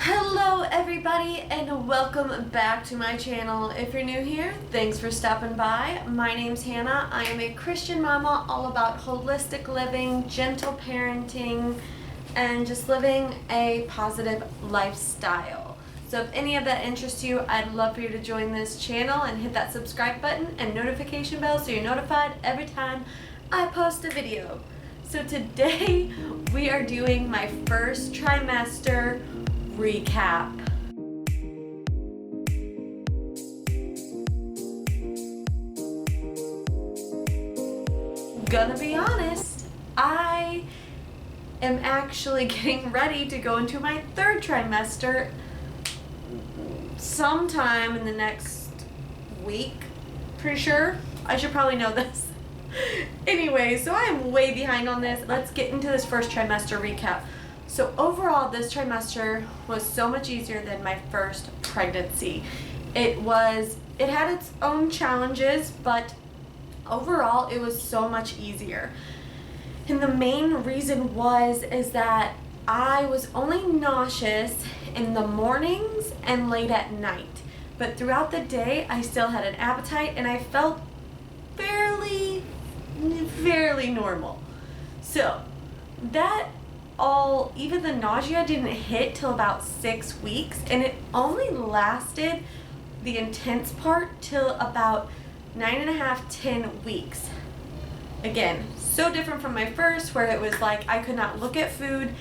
Hello everybody and welcome back to my channel. If you're new here, thanks for stopping by. My name's Hannah. I am a Christian mama all about holistic living, gentle parenting, and just living a positive lifestyle. So if any of that interests you, I'd love for you to join this channel and hit that subscribe button and notification bell so you're notified every time I post a video. So today we are doing my first trimester recap. Gonna be honest, I am actually getting ready to go into my third trimester sometime in the next week, pretty sure. I should probably know this. Anyway, so I am way behind on this. Let's get into this first trimester recap. So overall, this trimester was so much easier than my first pregnancy. It had its own challenges, but overall it was so much easier. And the main reason is that I was only nauseous in the mornings and late at night. But throughout the day, I still had an appetite and I felt fairly normal. So even the nausea didn't hit till about 6 weeks, and it only lasted the intense part till about 9.5, 10 weeks. Again, so different from my first, where it was like I could not look at food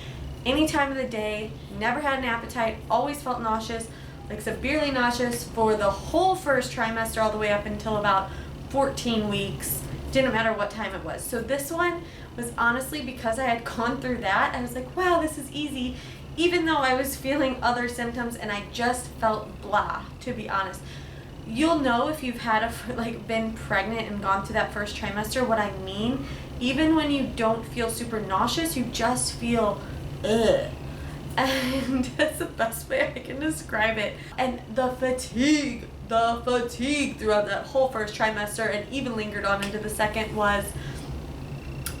any time of the day, never had an appetite, always felt nauseous, like severely nauseous for the whole first trimester all the way up until about 14 weeks. Didn't matter what time it was. So this one was honestly, because I had gone through that, I was like, wow, this is easy, even though I was feeling other symptoms and I just felt blah, to be honest. You'll know if you've been pregnant and gone through that first trimester what I mean. Even when you don't feel super nauseous, you just feel ugh. And that's the best way I can describe it. And the fatigue throughout that whole first trimester and even lingered on into the second was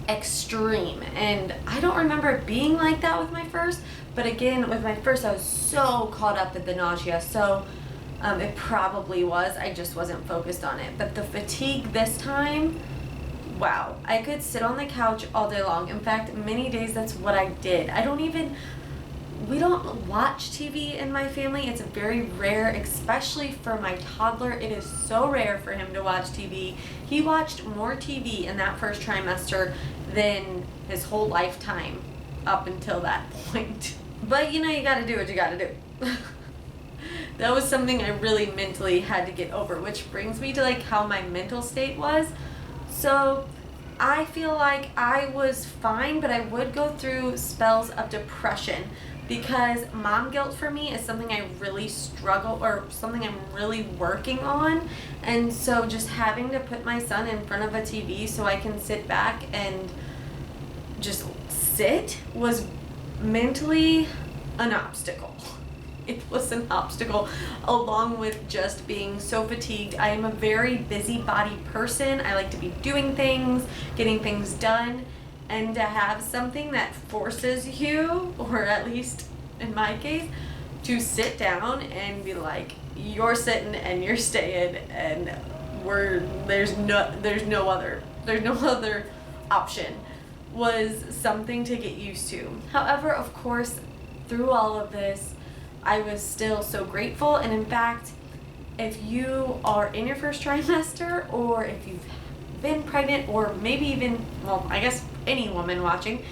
extreme. And I don't remember it being like that with my first, but again, with my first, I was so caught up in the nausea. So it probably was, I just wasn't focused on it. But the fatigue this time, wow, I could sit on the couch all day long. In fact, many days that's what I did. We don't watch TV in my family. It's very rare, especially for my toddler. It is so rare for him to watch TV. He watched more TV in that first trimester than his whole lifetime up until that point. But you gotta do what you gotta do. That was something I really mentally had to get over, which brings me to how my mental state was. So I feel like I was fine, but I would go through spells of depression, because mom guilt for me is something I really struggle, or something I'm really working on. And so just having to put my son in front of a TV so I can sit back and just sit was mentally an obstacle. It was an obstacle, along with just being so fatigued. I am a very busybody person. I like to be doing things, getting things done. And to have something that forces you, or at least in my case, to sit down and be like, you're sitting and you're staying, and there's no other option, was something to get used to. However, of course, through all of this, I was still so grateful. And in fact, if you are in your first trimester, or if you've been pregnant, or maybe even, well, I guess any woman watching,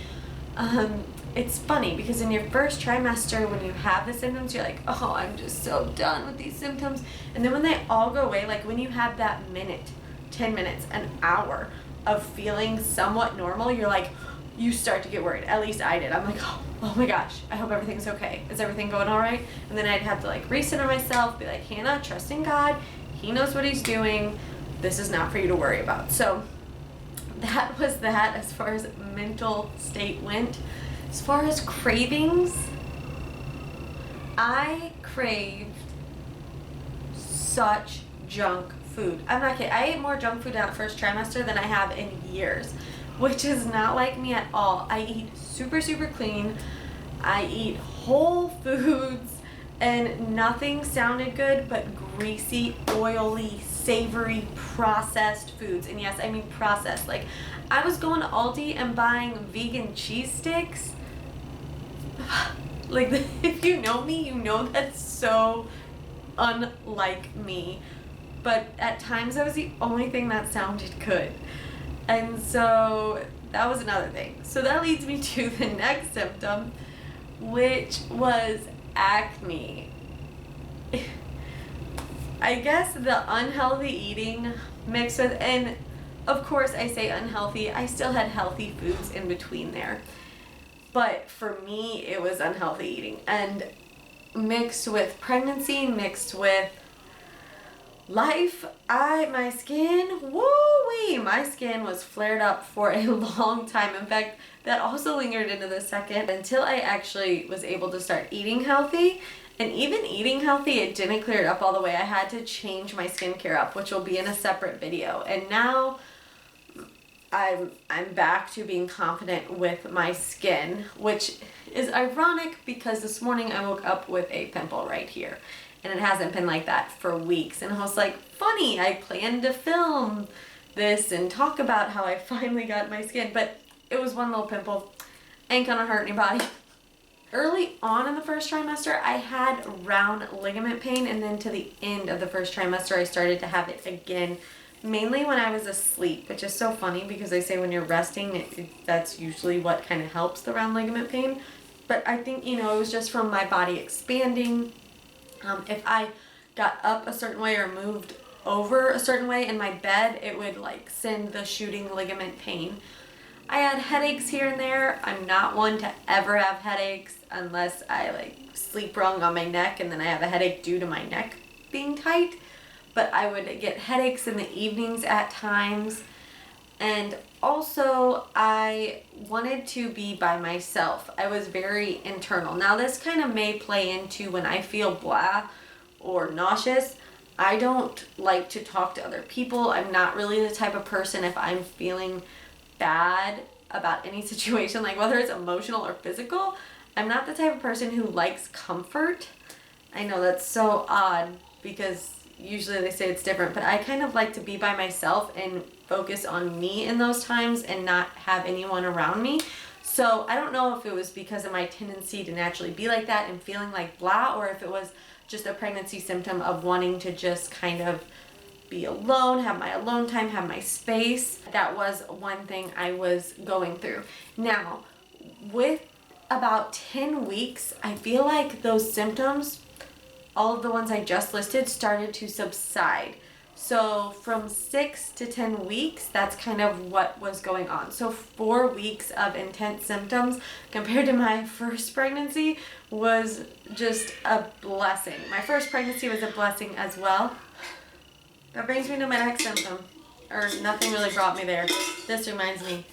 it's funny because in your first trimester, when you have the symptoms, you're like, oh, I'm just so done with these symptoms. And then when they all go away, like when you have that minute, 10 minutes, an hour of feeling somewhat normal, you're like, you start to get worried. At least I did. I'm like, oh my gosh, I hope everything's okay. Is everything going all right? And then I'd have to recenter myself, be like, Hannah, trust in God. He knows what he's doing. This is not for you to worry about. So that was that as far as mental state went. As far as cravings, I craved such junk food. I'm not kidding. I ate more junk food in that first trimester than I have in years, which is not like me at all. I eat super, super clean. I eat whole foods. and nothing sounded good but greasy, oily, savory, processed foods. And yes, I mean processed. Like, I was going to Aldi and buying vegan cheese sticks. Like, if you know me, you know that's so unlike me. But at times that was the only thing that sounded good. And so that was another thing. So that leads me to the next symptom, which was acne. I guess the unhealthy eating mixed with, and of course I say unhealthy, I still had healthy foods in between there. But for me, it was unhealthy eating. And mixed with pregnancy, mixed with life, my skin, woo-wee, my skin was flared up for a long time. In fact, that also lingered into the second until I actually was able to start eating healthy. And even eating healthy, it didn't clear it up all the way. I had to change my skincare up, which will be in a separate video. And now I'm back to being confident with my skin, which is ironic because this morning I woke up with a pimple right here. And it hasn't been like that for weeks. And I was like, funny, I planned to film this and talk about how I finally got my skin. But it was one little pimple. Ain't gonna hurt anybody. Early on in the first trimester, I had round ligament pain. And then to the end of the first trimester, I started to have it again. Mainly when I was asleep, which is so funny because they say when you're resting, that's usually what kind of helps the round ligament pain. But I think, it was just from my body expanding. If I got up a certain way or moved over a certain way in my bed, it would like send the shooting ligament pain. I had headaches here and there. I'm not one to ever have headaches unless I like sleep wrong on my neck and then I have a headache due to my neck being tight. But I would get headaches in the evenings at times. And also, I wanted to be by myself. I was very internal. Now, this kind of may play into when I feel blah or nauseous. I don't like to talk to other people. I'm not really the type of person, if I'm feeling bad about any situation, like whether it's emotional or physical, I'm not the type of person who likes comfort. I know that's so odd because usually they say it's different, but I kind of like to be by myself and focus on me in those times and not have anyone around me. So I don't know if it was because of my tendency to naturally be like that and feeling like blah, or if it was just a pregnancy symptom of wanting to just kind of be alone, have my alone time, have my space. That was one thing I was going through. Now, with about 10 weeks, I feel like those symptoms, all of the ones I just listed, started to subside. So from 6 to 10 weeks, that's kind of what was going on. So 4 weeks of intense symptoms compared to my first pregnancy was just a blessing. My first pregnancy was a blessing as well. That brings me to my next symptom. Or nothing really brought me there. This reminds me.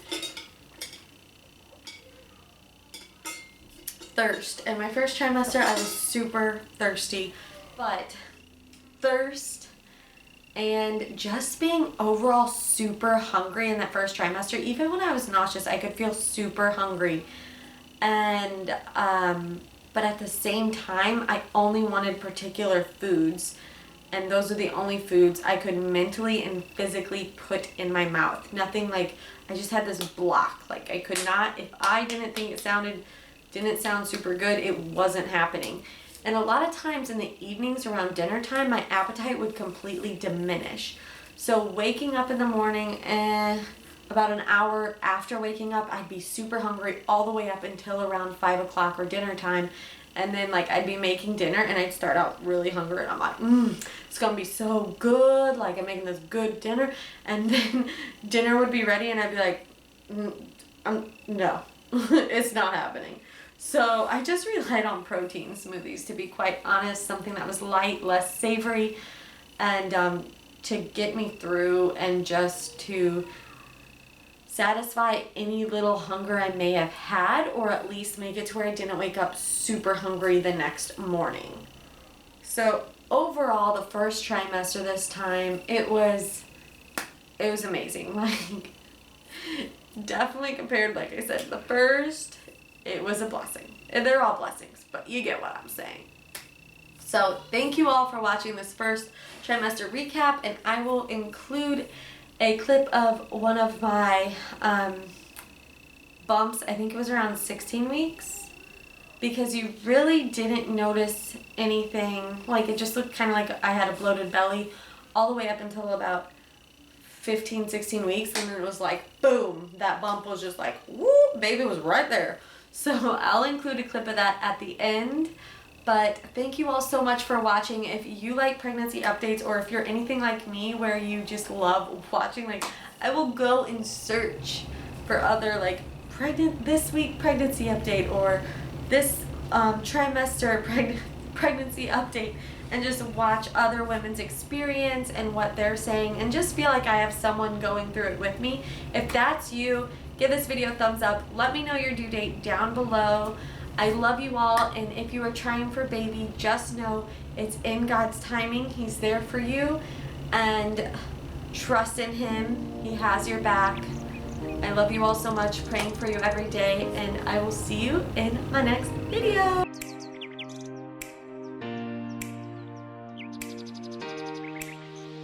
Thirst. In my first trimester, I was super thirsty. But thirst and just being overall super hungry in that first trimester, even when I was nauseous, I could feel super hungry. And, but at the same time, I only wanted particular foods. And those are the only foods I could mentally and physically put in my mouth. Nothing like, I just had this block. Like I could not, if I didn't think it didn't sound super good, it wasn't happening. And a lot of times in the evenings around dinner time, my appetite would completely diminish. So waking up in the morning, about an hour after waking up, I'd be super hungry all the way up until around 5 o'clock or dinner time. And then like I'd be making dinner and I'd start out really hungry and I'm like, it's gonna be so good. Like I'm making this good dinner. And then dinner would be ready and I'd be like, no, it's not happening. So I just relied on protein smoothies, to be quite honest, something that was light, less savory, and to get me through and just to satisfy any little hunger I may have had, or at least make it to where I didn't wake up super hungry the next morning. So overall, the first trimester this time, it was amazing. Like, definitely compared, like I said, to the first, it was a blessing. And they're all blessings, but you get what I'm saying. So thank you all for watching this first trimester recap, and I will include a clip of one of my bumps. I think it was around 16 weeks, because you really didn't notice anything. Like, it just looked kind of like I had a bloated belly all the way up until about 15, 16 weeks, and then it was like, boom, that bump was just like, whoop, baby was right there. So I'll include a clip of that at the end. But thank you all so much for watching. If you like pregnancy updates, or if you're anything like me where you just love watching, like, I will go and search for other, like, this week pregnancy update, or this trimester pregnancy update, and just watch other women's experience and what they're saying, and just feel like I have someone going through it with me. If that's you, give this video a thumbs up. Let me know your due date down below. I love you all, and if you are trying for baby, just know it's in God's timing. He's there for you, and trust in Him. He has your back. I love you all so much, praying for you every day, and I will see you in my next video.